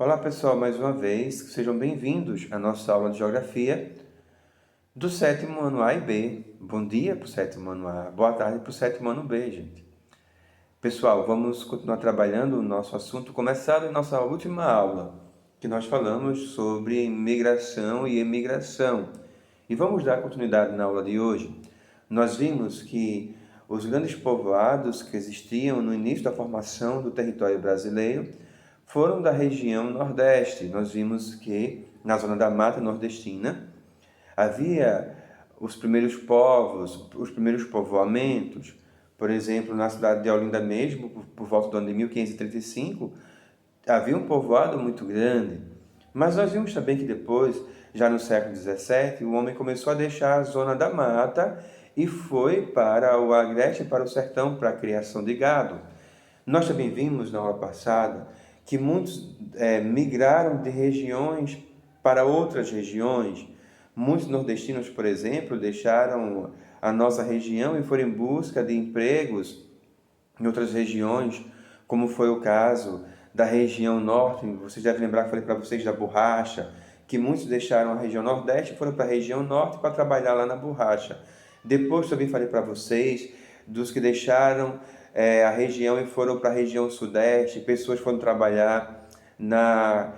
Olá pessoal, mais uma vez, sejam bem-vindos à nossa aula de Geografia do sétimo ano A e B. Bom dia para o sétimo ano A, boa tarde para o sétimo ano B, gente. Pessoal, vamos continuar trabalhando o nosso assunto começado em nossa última aula, que nós falamos sobre migração e emigração. E vamos dar continuidade na aula de hoje. Nós vimos que os grandes povoados que existiam no início da formação do território brasileiro foram da região Nordeste. Nós vimos que na zona da Mata Nordestina havia os primeiros povos, os primeiros povoamentos. Por exemplo, na cidade de Olinda mesmo, por volta do ano de 1535, havia um povoado muito grande. Mas nós vimos também que depois, já no século XVII, o homem começou a deixar a zona da mata e foi para o agreste, para o sertão, para a criação de gado. Nós também vimos na aula passada que muitos migraram de regiões para outras regiões. Muitos nordestinos, por exemplo, deixaram a nossa região e foram em busca de empregos em outras regiões, como foi o caso da região norte. Vocês devem lembrar que eu falei para vocês da borracha, que muitos deixaram a região nordeste e foram para a região norte para trabalhar lá na borracha. Depois também falei para vocês dos que deixaram a região e foram para a região sudeste, pessoas foram trabalhar na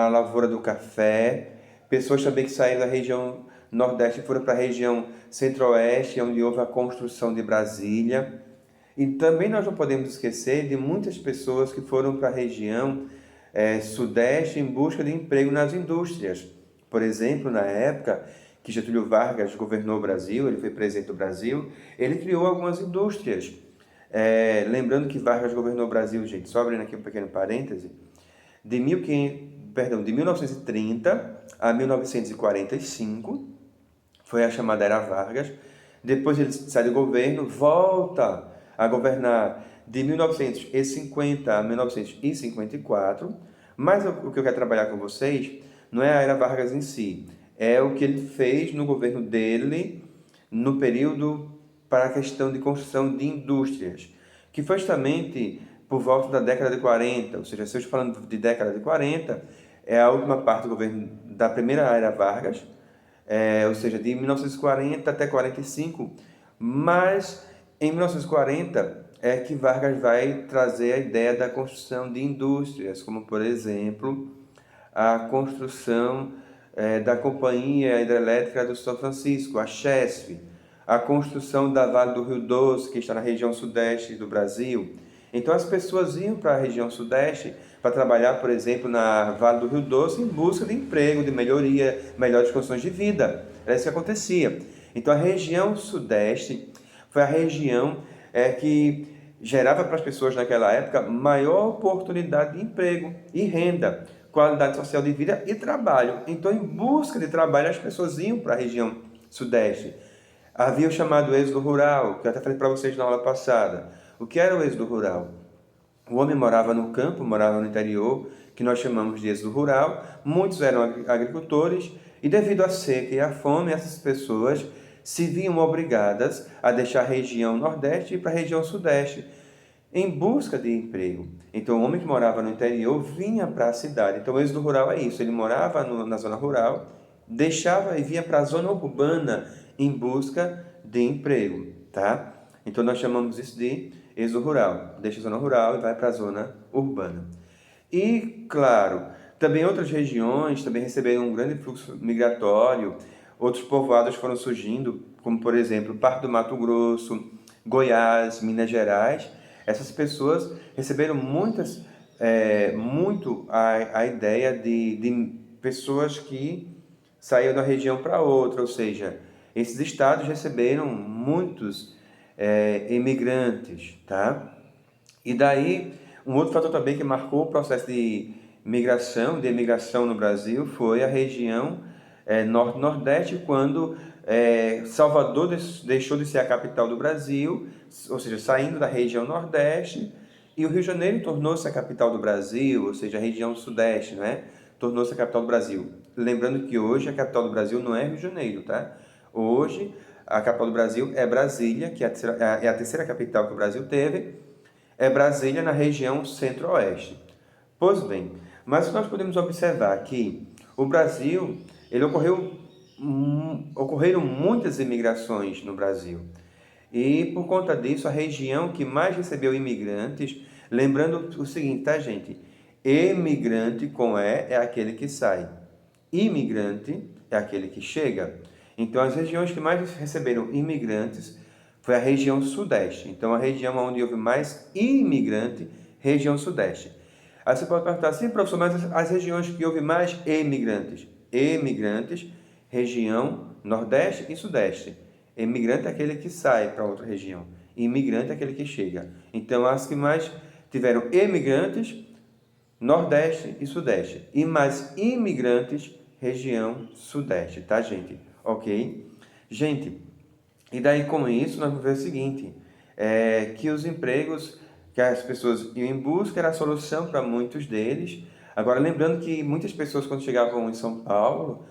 lavoura do café, pessoas também que saíram da região nordeste e foram para a região centro-oeste, onde houve a construção de Brasília. E também nós não podemos esquecer de muitas pessoas que foram para a região sudeste em busca de emprego nas indústrias. Por exemplo, na época que Getúlio Vargas governou o Brasil, ele foi presidente do Brasil, ele criou algumas indústrias. Lembrando que Vargas governou o Brasil, gente, só abrindo aqui um pequeno parêntese, de 1930 a 1945, foi a chamada Era Vargas. Depois ele sai do governo, volta a governar de 1950 a 1954, mas o que eu quero trabalhar com vocês não é a Era Vargas em si, é o que ele fez no governo dele, no período para a questão de construção de indústrias, que foi justamente por volta da década de 40, ou seja, se eu estou falando de década de 40, é a última parte do governo da primeira Era Vargas, ou seja, de 1940 até 45, mas em 1940 é que Vargas vai trazer a ideia da construção de indústrias, como por exemplo a construção da Companhia Hidrelétrica do São Francisco, a CHESF, a construção da Vale do Rio Doce, que está na região sudeste do Brasil. Então as pessoas iam para a região sudeste para trabalhar, por exemplo, na Vale do Rio Doce em busca de emprego, de melhoria, melhores condições de vida. Era isso que acontecia. Então a região sudeste foi a região que gerava para as pessoas naquela época maior oportunidade de emprego e renda, qualidade social de vida e trabalho. Então, em busca de trabalho, as pessoas iam para a região sudeste. Havia o chamado êxodo rural, que eu até falei para vocês na aula passada. O que era o êxodo rural? O homem morava no campo, morava no interior, que nós chamamos de êxodo rural. Muitos eram agricultores e, devido à seca e à fome, essas pessoas se viam obrigadas a deixar a região nordeste e ir para a região sudeste em busca de emprego. Então, o homem que morava no interior vinha para a cidade. Então, o êxodo rural é isso. Ele morava na zona rural, deixava e vinha para a zona urbana em busca de emprego, tá? Então, nós chamamos isso de êxodo rural. Deixa a zona rural e vai para a zona urbana. E, claro, também outras regiões também receberam um grande fluxo migratório. Outros povoados foram surgindo, como, por exemplo, parte do Mato Grosso, Goiás, Minas Gerais. Essas pessoas receberam muito a ideia de pessoas que saíram da região para outra, ou seja, esses estados receberam muitos imigrantes, tá? E daí, um outro fator também que marcou o processo de emigração no Brasil foi a região norte-nordeste, quando Salvador deixou de ser a capital do Brasil, ou seja, saindo da região nordeste, e o Rio de Janeiro tornou-se a capital do Brasil, ou seja, a região sudeste, né? Tornou-se a capital do Brasil. Lembrando que hoje a capital do Brasil não é Rio de Janeiro, tá? Hoje a capital do Brasil é Brasília, que é a terceira capital que o Brasil teve, é Brasília na região centro-oeste. Pois bem, Mas nós podemos observar que o Brasil, ocorreram muitas imigrações no Brasil. E por conta disso, a região que mais recebeu imigrantes, lembrando o seguinte, tá, gente? Emigrante com é aquele que sai. Imigrante é aquele que chega. Então, as regiões que mais receberam imigrantes foi a região sudeste. Então, a região onde houve mais imigrante, região sudeste. Aí você pode perguntar assim, professor, mas as regiões que houve mais emigrantes? Emigrantes, região nordeste e sudeste. Emigrante é aquele que sai para outra região. Imigrante é aquele que chega. Então, as que mais tiveram emigrantes, nordeste e sudeste. E mais imigrantes, região sudeste, tá, gente? Ok? Gente, e daí com isso nós vamos ver o seguinte, que os empregos que as pessoas iam em busca era a solução para muitos deles. Agora, lembrando que muitas pessoas, quando chegavam em São Paulo,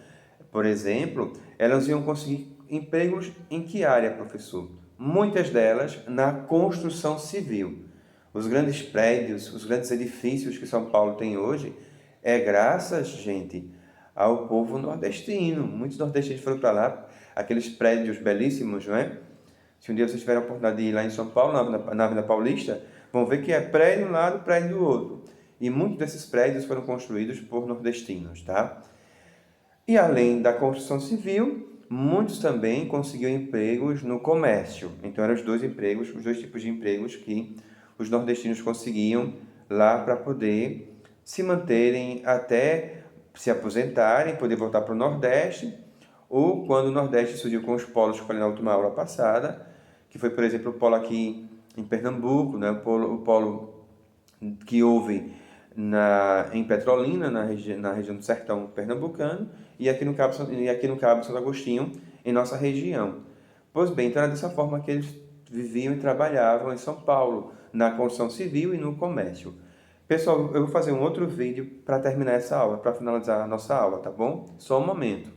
por exemplo, elas iam conseguir empregos em que área, professor? Muitas delas na construção civil. Os grandes prédios, os grandes edifícios que São Paulo tem hoje, é graças, gente, ao povo nordestino. Muitos nordestinos foram para lá, aqueles prédios belíssimos, não é? Se um dia vocês tiverem a oportunidade de ir lá em São Paulo, na Avenida Paulista, vão ver que é prédio de um lado, prédio do outro. E muitos desses prédios foram construídos por nordestinos, tá? E além da construção civil, muitos também conseguiram empregos no comércio. Então eram os dois tipos de empregos que os nordestinos conseguiam lá para poder se manterem até se aposentarem, poder voltar para o Nordeste, ou quando o Nordeste surgiu com os polos que eu falei na última aula passada, que foi, por exemplo, o polo aqui em Pernambuco, né? O polo que houve em Petrolina, na região do sertão pernambucano, e aqui no Cabo Santo Agostinho, em nossa região. Pois bem, então era dessa forma que eles viviam e trabalhavam em São Paulo, na construção civil e no comércio. Pessoal, eu vou fazer um outro vídeo para terminar essa aula, para finalizar a nossa aula, tá bom? Só um momento.